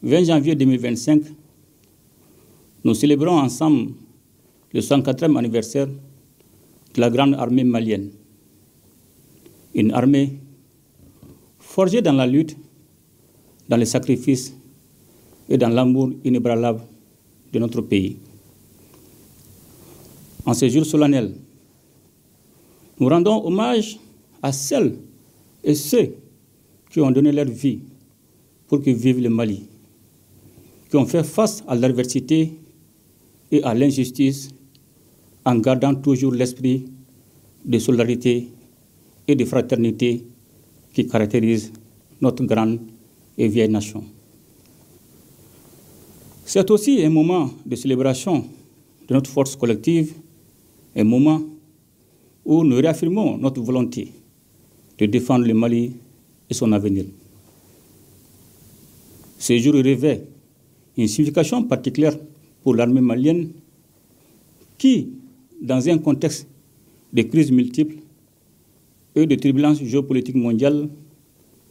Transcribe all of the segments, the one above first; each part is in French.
20 janvier 2025, nous célébrons ensemble le 104e anniversaire de la grande armée malienne. Une armée forgée dans la lutte, dans les sacrifices et dans l'amour inébranlable de notre pays. En ces jours solennels, nous rendons hommage à celles et ceux qui ont donné leur vie pour que vive le Mali, qui ont fait face à l'adversité et à l'injustice en gardant toujours l'esprit de solidarité et de fraternité qui caractérise notre grande et vieille nation. C'est aussi un moment de célébration de notre force collective, un moment où nous réaffirmons notre volonté de défendre le Mali et son avenir. Ce jour revêt une signification particulière pour l'armée malienne qui, dans un contexte de crises multiples et de turbulences géopolitiques mondiales,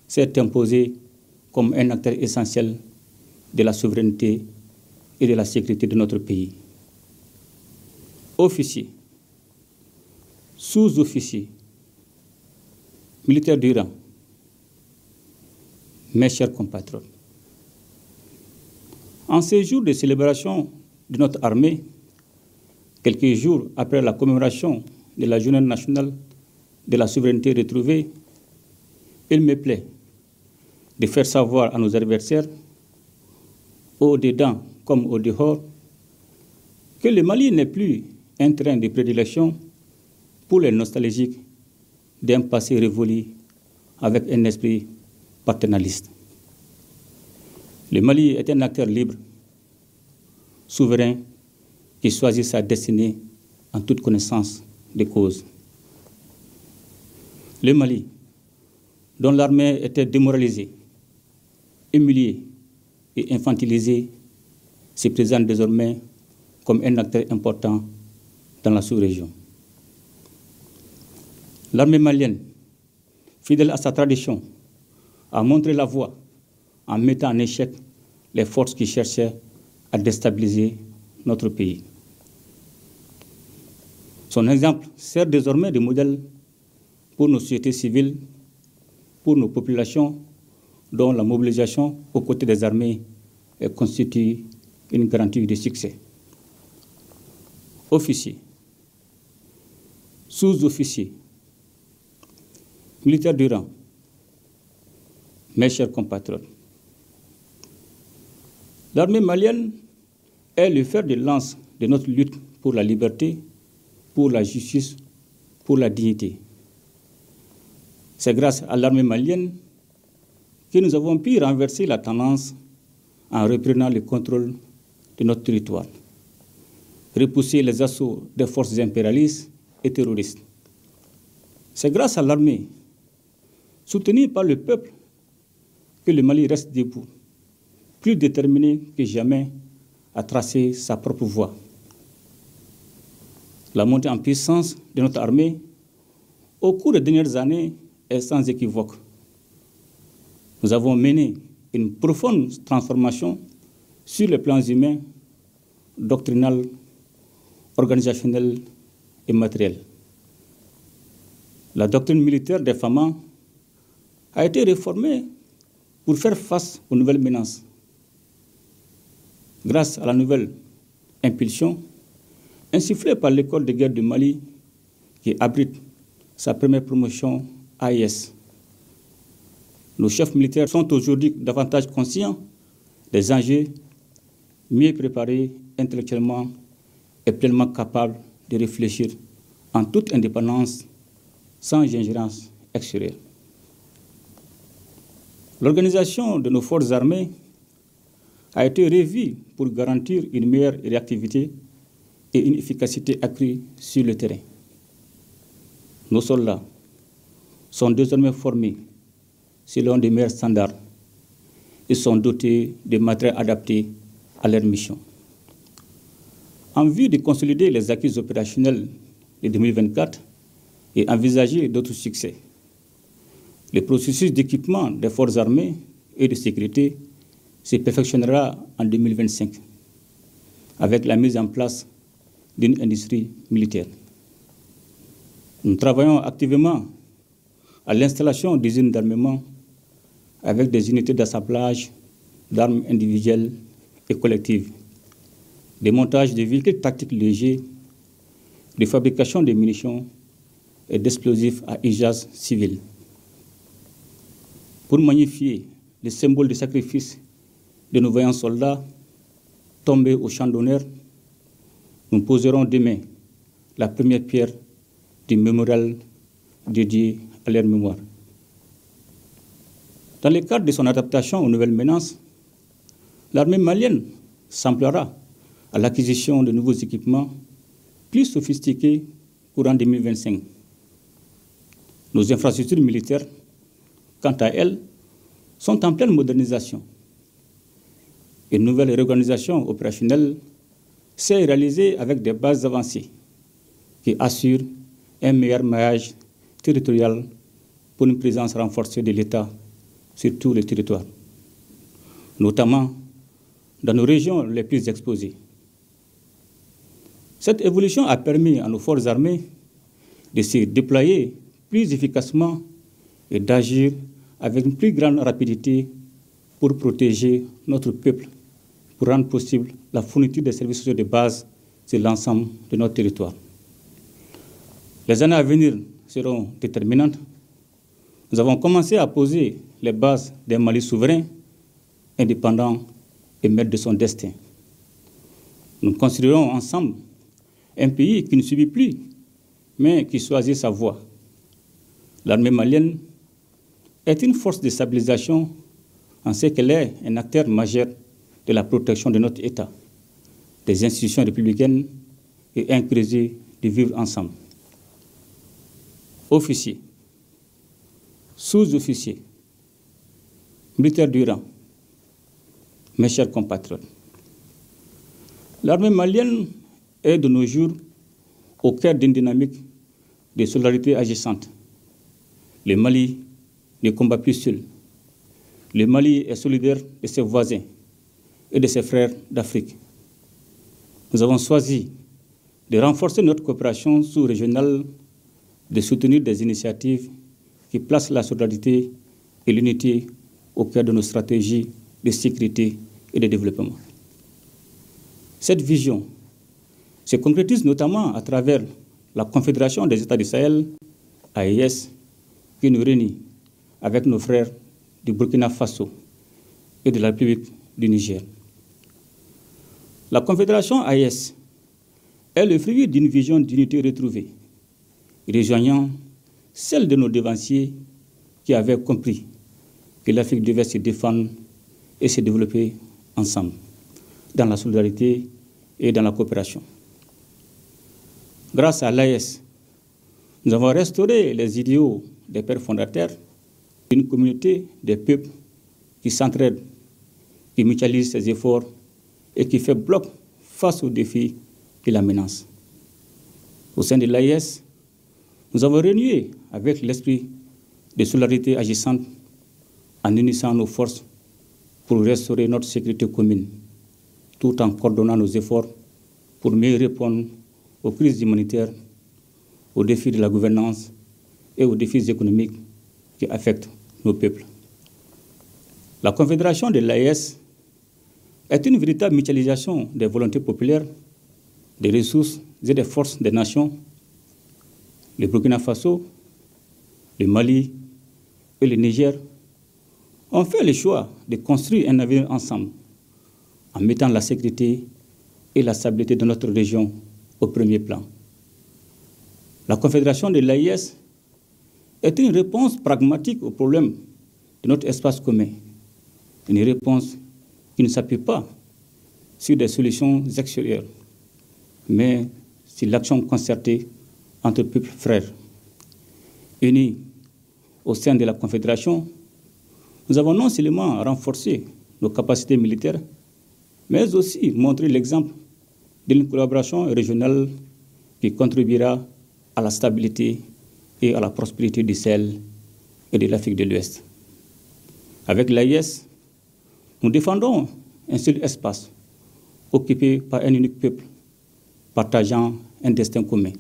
s'est imposée comme un acteur essentiel de la souveraineté et de la sécurité de notre pays. Officiers, sous-officiers, militaires du rang, mes chers compatriotes, en ces jours de célébration de notre armée, quelques jours après la commémoration de la Journée nationale de la souveraineté retrouvée, il me plaît de faire savoir à nos adversaires, au-dedans comme au-dehors, que le Mali n'est plus un terrain de prédilection pour les nostalgiques d'un passé révolu avec un esprit paternaliste. Le Mali est un acteur libre, souverain, qui choisit sa destinée en toute connaissance des causes. Le Mali, dont l'armée était démoralisée, humiliée et infantilisée, se présente désormais comme un acteur important dans la sous-région. L'armée malienne, fidèle à sa tradition, a montré la voie en mettant en échec les forces qui cherchaient à déstabiliser notre pays. Son exemple sert désormais de modèle pour nos sociétés civiles, pour nos populations, dont la mobilisation aux côtés des armées constitue une garantie de succès. Officiers, sous-officiers, militaires du rang, mes chers compatriotes, l'armée malienne est le fer de lance de notre lutte pour la liberté, pour la justice, pour la dignité. C'est grâce à l'armée malienne que nous avons pu renverser la tendance en reprenant le contrôle de notre territoire, repousser les assauts des forces impérialistes et terroristes. C'est grâce à l'armée, soutenue par le peuple, que le Mali reste debout, plus déterminé que jamais à tracer sa propre voie. La montée en puissance de notre armée au cours des dernières années est sans équivoque. Nous avons mené une profonde transformation sur les plans humains, doctrinal, organisationnel et matériel. La doctrine militaire des FAMA a été réformée pour faire face aux nouvelles menaces. Grâce à la nouvelle impulsion insufflée par l'école de guerre du Mali, qui abrite sa première promotion AIS. Nos chefs militaires sont aujourd'hui davantage conscients des enjeux, mieux préparés intellectuellement et pleinement capables de réfléchir en toute indépendance, sans ingérence extérieure. L'organisation de nos forces armées a été revue pour garantir une meilleure réactivité et une efficacité accrue sur le terrain. Nos soldats sont désormais formés selon des meilleurs standards et sont dotés de matériel adapté à leur mission. En vue de consolider les acquis opérationnels de 2024 et envisager d'autres succès, le processus d'équipement des forces armées et de sécurité se perfectionnera en 2025 avec la mise en place d'une industrie militaire. Nous travaillons activement à l'installation d'usines d'armement avec des unités d'assemblage d'armes individuelles et collectives, des montages de véhicules tactiques légers, de fabrication de munitions et d'explosifs à usage civil. Pour magnifier le symbole de sacrifice de nos vaillants soldats tombés au champ d'honneur, nous poserons demain la première pierre du mémorial dédié à leur mémoire. Dans le cadre de son adaptation aux nouvelles menaces, l'armée malienne s'emploiera à l'acquisition de nouveaux équipements plus sophistiqués courant 2025. Nos infrastructures militaires, quant à elles, sont en pleine modernisation. Une nouvelle réorganisation opérationnelle s'est réalisée avec des bases avancées qui assurent un meilleur maillage territorial pour une présence renforcée de l'État sur tout le territoire, notamment dans nos régions les plus exposées. Cette évolution a permis à nos forces armées de se déployer plus efficacement et d'agir avec une plus grande rapidité pour protéger notre peuple, pour rendre possible la fourniture des services sociaux de base sur l'ensemble de notre territoire. Les années à venir seront déterminantes. Nous avons commencé à poser les bases d'un Mali souverain, indépendant et maître de son destin. Nous construirons ensemble un pays qui ne subit plus, mais qui choisit sa voie. L'armée malienne est une force de stabilisation en ce qu'elle est un acteur majeur de la protection de notre État, des institutions républicaines et un projet de vivre ensemble. Officiers, sous-officiers, militaires du rang, mes chers compatriotes, l'armée malienne est de nos jours au cœur d'une dynamique de solidarité agissante. Le Mali ne combat plus seul. Le Mali est solidaire de ses voisins et de ses frères d'Afrique. Nous avons choisi de renforcer notre coopération sous-régionale, de soutenir des initiatives qui placent la solidarité et l'unité au cœur de nos stratégies de sécurité et de développement. Cette vision se concrétise notamment à travers la Confédération des États du Sahel, AES, qui nous réunit avec nos frères du Burkina Faso et de la République du Niger. La Confédération AES est le fruit d'une vision d'unité retrouvée, rejoignant celle de nos devanciers qui avaient compris que l'Afrique devait se défendre et se développer ensemble, dans la solidarité et dans la coopération. Grâce à l'AES, nous avons restauré les idéaux des pères fondateurs d'une communauté des peuples qui s'entraident, qui mutualisent ses efforts et qui fait bloc face aux défis qui la menacent. Au sein de l'AES, nous avons renoué avec l'esprit de solidarité agissante en unissant nos forces pour restaurer notre sécurité commune, tout en coordonnant nos efforts pour mieux répondre aux crises humanitaires, aux défis de la gouvernance et aux défis économiques qui affectent nos peuples. La Confédération de l'AES est une véritable mutualisation des volontés populaires, des ressources et des forces des nations. Le Burkina Faso, le Mali et le Niger ont fait le choix de construire un avenir ensemble en mettant la sécurité et la stabilité de notre région au premier plan. La Confédération de l'AES est une réponse pragmatique aux problèmes de notre espace commun, une réponse qui ne s'appuie pas sur des solutions extérieures, mais sur l'action concertée entre peuples frères. Unis au sein de la Confédération, nous avons non seulement renforcé nos capacités militaires, mais aussi montré l'exemple d'une collaboration régionale qui contribuera à la stabilité et à la prospérité du Sahel et de l'Afrique de l'Ouest. Avec l'AES, Nous défendons un seul espace occupé par un unique peuple, partageant un destin commun.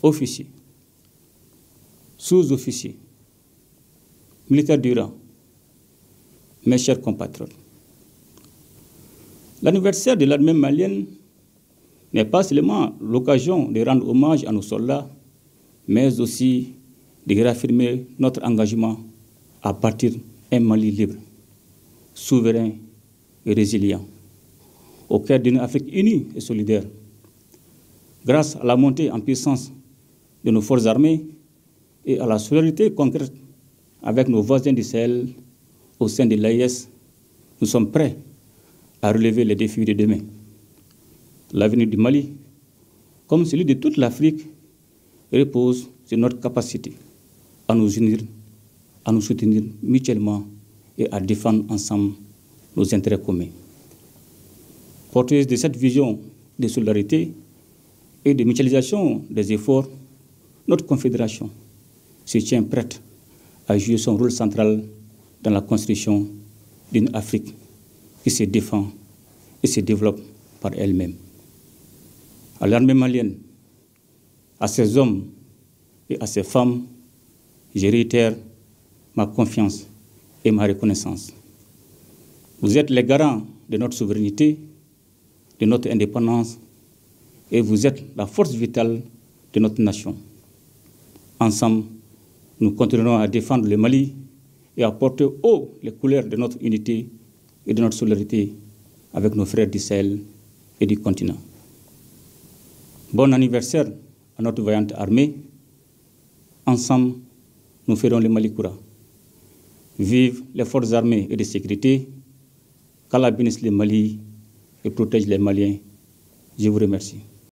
Officiers, sous-officiers, militaires du rang, mes chers compatriotes, l'anniversaire de l'armée malienne n'est pas seulement l'occasion de rendre hommage à nos soldats, mais aussi de réaffirmer notre engagement à bâtir un Mali libre, souverain et résilient, au cœur d'une Afrique unie et solidaire. Grâce à la montée en puissance de nos forces armées et à la solidarité concrète avec nos voisins du Sahel au sein de l'AES, nous sommes prêts à relever les défis de demain. L'avenir du Mali, comme celui de toute l'Afrique, repose sur notre capacité à nous unir, à nous soutenir mutuellement et à défendre ensemble nos intérêts communs. Porteuse de cette vision de solidarité et de mutualisation des efforts, notre confédération se tient prête à jouer son rôle central dans la construction d'une Afrique qui se défend et se développe par elle-même. À l'armée malienne, à ses hommes et à ses femmes, je réitère ma confiance et ma reconnaissance. Vous êtes les garants de notre souveraineté, de notre indépendance, et vous êtes la force vitale de notre nation. Ensemble, nous continuerons à défendre le Mali et à porter haut les couleurs de notre unité et de notre solidarité avec nos frères du Sahel et du continent. Bon anniversaire à notre vaillante armée. Ensemble, nous ferons le Mali Koura. Vive les forces armées et de sécurité. Qu'Allah bénisse le Mali et protège les Maliens. Je vous remercie.